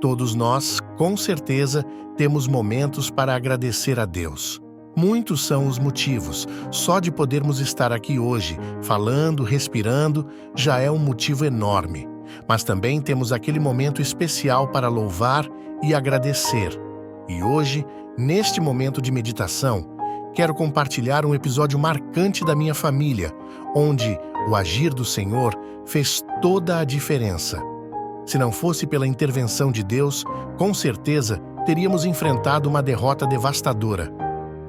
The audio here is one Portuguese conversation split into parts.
Todos nós, com certeza, temos momentos para agradecer a Deus. Muitos são os motivos. Só de podermos estar aqui hoje, falando, respirando, já é um motivo enorme. Mas também temos aquele momento especial para louvar e agradecer. E hoje, neste momento de meditação, quero compartilhar um episódio marcante da minha família, onde o agir do Senhor fez toda a diferença. Se não fosse pela intervenção de Deus, com certeza teríamos enfrentado uma derrota devastadora.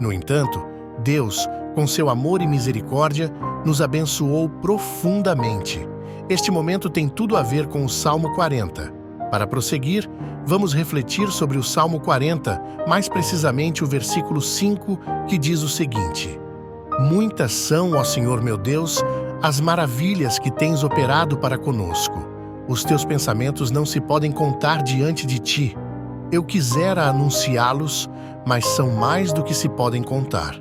No entanto, Deus, com seu amor e misericórdia, nos abençoou profundamente. Este momento tem tudo a ver com o Salmo 40. Para prosseguir, vamos refletir sobre o Salmo 40, mais precisamente o versículo 5, que diz o seguinte: Muitas são, ó Senhor meu Deus, as maravilhas que tens operado para conosco. Os teus pensamentos não se podem contar diante de ti. Eu quisera anunciá-los, mas são mais do que se podem contar.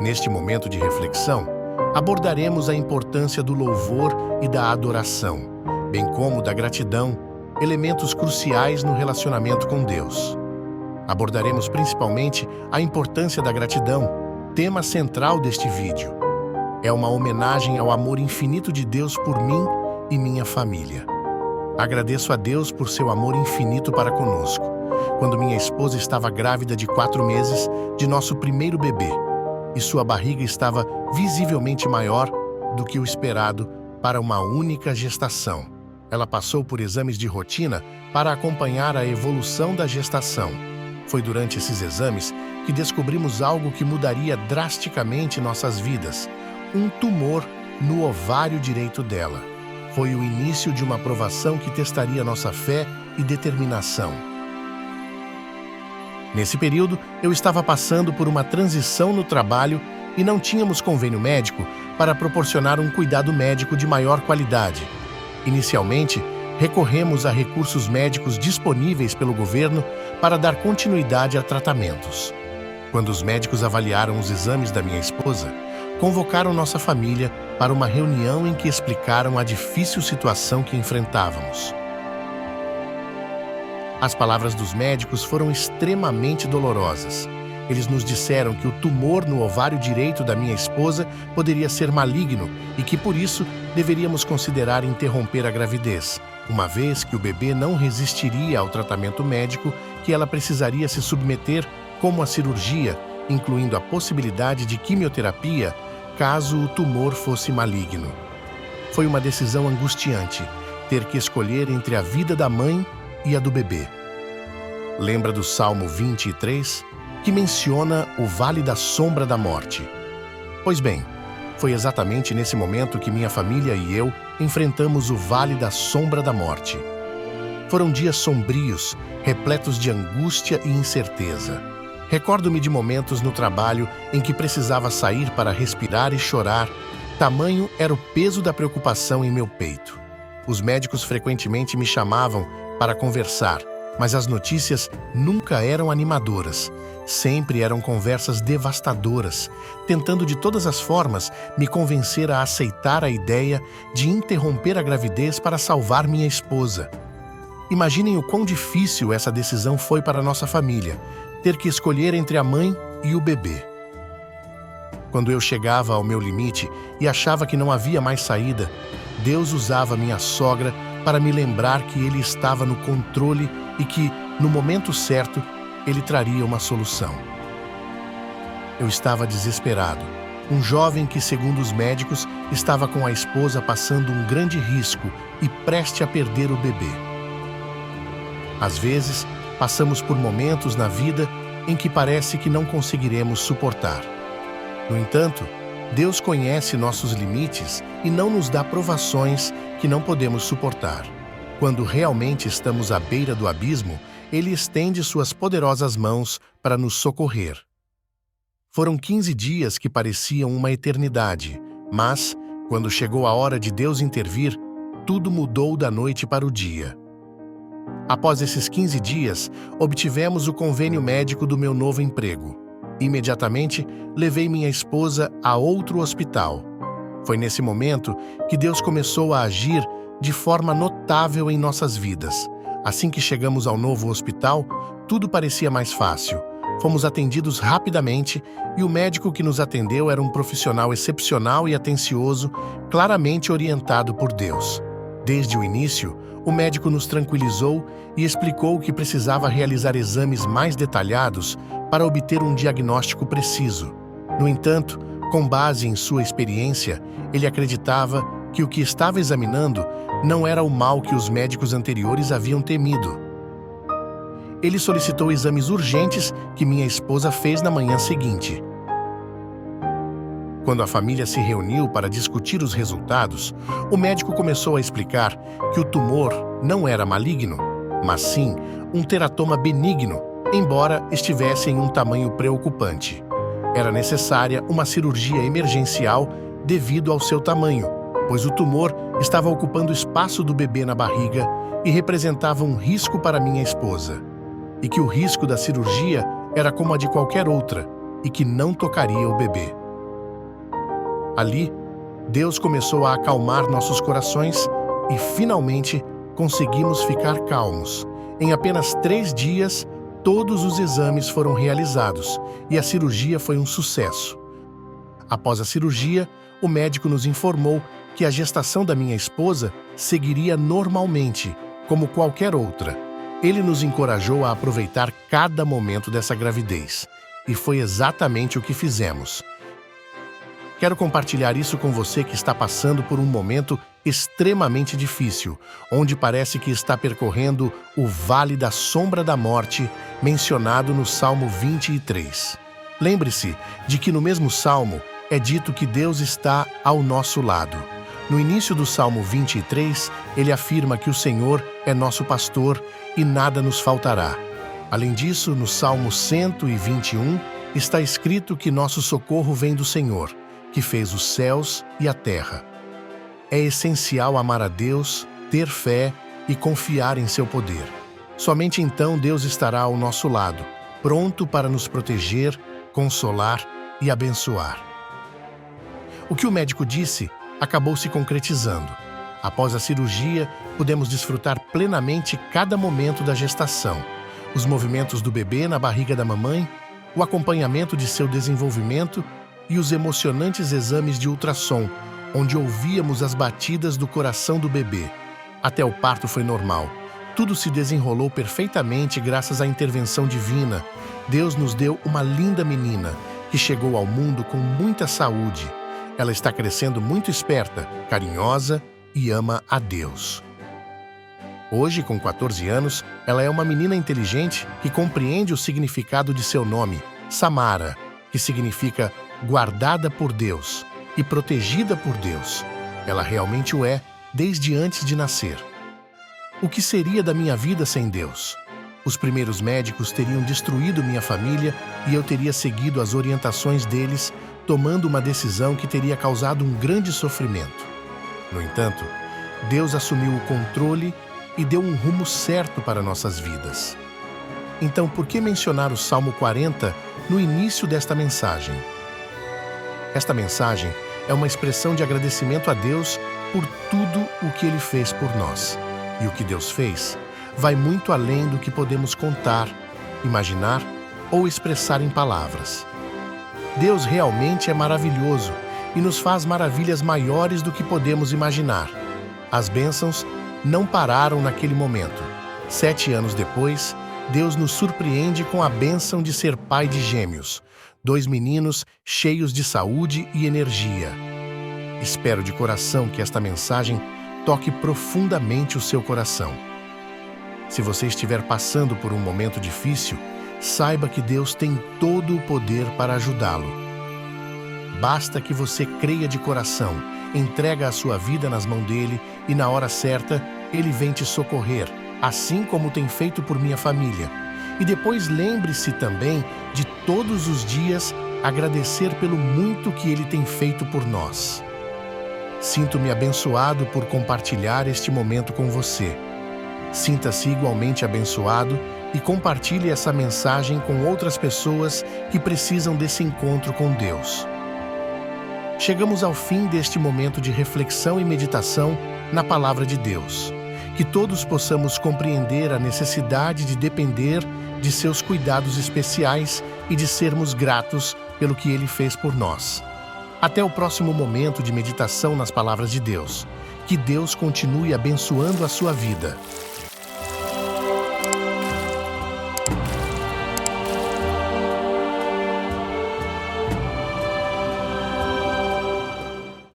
Neste momento de reflexão, abordaremos a importância do louvor e da adoração, bem como da gratidão, elementos cruciais no relacionamento com Deus. Abordaremos principalmente a importância da gratidão, tema central deste vídeo. É uma homenagem ao amor infinito de Deus por mim e minha família. Agradeço a Deus por seu amor infinito para conosco. Quando minha esposa estava grávida de 4 meses de nosso primeiro bebê, e sua barriga estava visivelmente maior do que o esperado para uma única gestação. Ela passou por exames de rotina para acompanhar a evolução da gestação. Foi durante esses exames que descobrimos algo que mudaria drasticamente nossas vidas: um tumor no ovário direito dela. Foi o início de uma provação que testaria nossa fé e determinação. Nesse período, eu estava passando por uma transição no trabalho e não tínhamos convênio médico para proporcionar um cuidado médico de maior qualidade. Inicialmente, recorremos a recursos médicos disponíveis pelo governo para dar continuidade a tratamentos. Quando os médicos avaliaram os exames da minha esposa, convocaram nossa família para uma reunião em que explicaram a difícil situação que enfrentávamos. As palavras dos médicos foram extremamente dolorosas. Eles nos disseram que o tumor no ovário direito da minha esposa poderia ser maligno e que, por isso, deveríamos considerar interromper a gravidez, uma vez que o bebê não resistiria ao tratamento médico que ela precisaria se submeter, como a cirurgia, incluindo a possibilidade de quimioterapia, caso o tumor fosse maligno. Foi uma decisão angustiante, ter que escolher entre a vida da mãe e a do bebê. Lembra do Salmo 23, que menciona o Vale da Sombra da Morte? Pois bem, foi exatamente nesse momento que minha família e eu enfrentamos o Vale da Sombra da Morte. Foram dias sombrios, repletos de angústia e incerteza. Recordo-me de momentos no trabalho em que precisava sair para respirar e chorar, tamanho era o peso da preocupação em meu peito. Os médicos frequentemente me chamavam para conversar, mas as notícias nunca eram animadoras. Sempre eram conversas devastadoras, tentando de todas as formas me convencer a aceitar a ideia de interromper a gravidez para salvar minha esposa. Imaginem o quão difícil essa decisão foi para nossa família, ter que escolher entre a mãe e o bebê. Quando eu chegava ao meu limite e achava que não havia mais saída, Deus usava minha sogra para me lembrar que Ele estava no controle e que, no momento certo, Ele traria uma solução. Eu estava desesperado. Um jovem que, segundo os médicos, estava com a esposa passando um grande risco e preste a perder o bebê. Às vezes, passamos por momentos na vida em que parece que não conseguiremos suportar. No entanto, Deus conhece nossos limites e não nos dá provações que não podemos suportar. Quando realmente estamos à beira do abismo, Ele estende suas poderosas mãos para nos socorrer. Foram 15 dias que pareciam uma eternidade, mas, quando chegou a hora de Deus intervir, tudo mudou da noite para o dia. Após esses 15 dias, obtivemos o convênio médico do meu novo emprego. Imediatamente, levei minha esposa a outro hospital. Foi nesse momento que Deus começou a agir de forma notável em nossas vidas. Assim que chegamos ao novo hospital, tudo parecia mais fácil. Fomos atendidos rapidamente e o médico que nos atendeu era um profissional excepcional e atencioso, claramente orientado por Deus. Desde o início, o médico nos tranquilizou e explicou que precisava realizar exames mais detalhados para obter um diagnóstico preciso. No entanto, com base em sua experiência, ele acreditava que o que estava examinando não era o mal que os médicos anteriores haviam temido. Ele solicitou exames urgentes que minha esposa fez na manhã seguinte. Quando a família se reuniu para discutir os resultados, o médico começou a explicar que o tumor não era maligno, mas sim um teratoma benigno, embora estivesse em um tamanho preocupante. Era necessária uma cirurgia emergencial devido ao seu tamanho, pois o tumor estava ocupando o espaço do bebê na barriga e representava um risco para minha esposa. E que o risco da cirurgia era como a de qualquer outra e que não tocaria o bebê. Ali, Deus começou a acalmar nossos corações e, finalmente, conseguimos ficar calmos. Em apenas 3 dias, todos os exames foram realizados e a cirurgia foi um sucesso. Após a cirurgia, o médico nos informou que a gestação da minha esposa seguiria normalmente, como qualquer outra. Ele nos encorajou a aproveitar cada momento dessa gravidez. E foi exatamente o que fizemos. Quero compartilhar isso com você que está passando por um momento extremamente difícil, onde parece que está percorrendo o vale da sombra da morte, mencionado no Salmo 23. Lembre-se de que no mesmo Salmo é dito que Deus está ao nosso lado. No início do Salmo 23, ele afirma que o Senhor é nosso pastor e nada nos faltará. Além disso, no Salmo 121, está escrito que nosso socorro vem do Senhor, que fez os céus e a terra. É essencial amar a Deus, ter fé e confiar em seu poder. Somente então Deus estará ao nosso lado, pronto para nos proteger, consolar e abençoar. O que o médico disse acabou se concretizando. Após a cirurgia, pudemos desfrutar plenamente cada momento da gestação, os movimentos do bebê na barriga da mamãe, o acompanhamento de seu desenvolvimento e os emocionantes exames de ultrassom, onde ouvíamos as batidas do coração do bebê. Até o parto foi normal. Tudo se desenrolou perfeitamente graças à intervenção divina. Deus nos deu uma linda menina, que chegou ao mundo com muita saúde. Ela está crescendo muito esperta, carinhosa e ama a Deus. Hoje, com 14 anos, ela é uma menina inteligente que compreende o significado de seu nome, Samara, que significa guardada por Deus e protegida por Deus. Ela realmente o é desde antes de nascer. O que seria da minha vida sem Deus? Os primeiros médicos teriam destruído minha família e eu teria seguido as orientações deles, tomando uma decisão que teria causado um grande sofrimento. No entanto, Deus assumiu o controle e deu um rumo certo para nossas vidas. Então, por que mencionar o Salmo 40 no início desta mensagem? Esta mensagem é uma expressão de agradecimento a Deus por tudo o que Ele fez por nós. E o que Deus fez vai muito além do que podemos contar, imaginar ou expressar em palavras. Deus realmente é maravilhoso e nos faz maravilhas maiores do que podemos imaginar. As bênçãos não pararam naquele momento. 7 anos depois, Deus nos surpreende com a bênção de ser pai de gêmeos, 2 meninos cheios de saúde e energia. Espero de coração que esta mensagem toque profundamente o seu coração. Se você estiver passando por um momento difícil, saiba que Deus tem todo o poder para ajudá-lo. Basta que você creia de coração, entrega a sua vida nas mãos dele e na hora certa, ele vem te socorrer, assim como tem feito por minha família. E depois lembre-se também de todos os dias agradecer pelo muito que ele tem feito por nós. Sinto-me abençoado por compartilhar este momento com você. Sinta-se igualmente abençoado e compartilhe essa mensagem com outras pessoas que precisam desse encontro com Deus. Chegamos ao fim deste momento de reflexão e meditação na Palavra de Deus. Que todos possamos compreender a necessidade de depender de seus cuidados especiais e de sermos gratos pelo que Ele fez por nós. Até o próximo momento de meditação nas palavras de Deus. Que Deus continue abençoando a sua vida.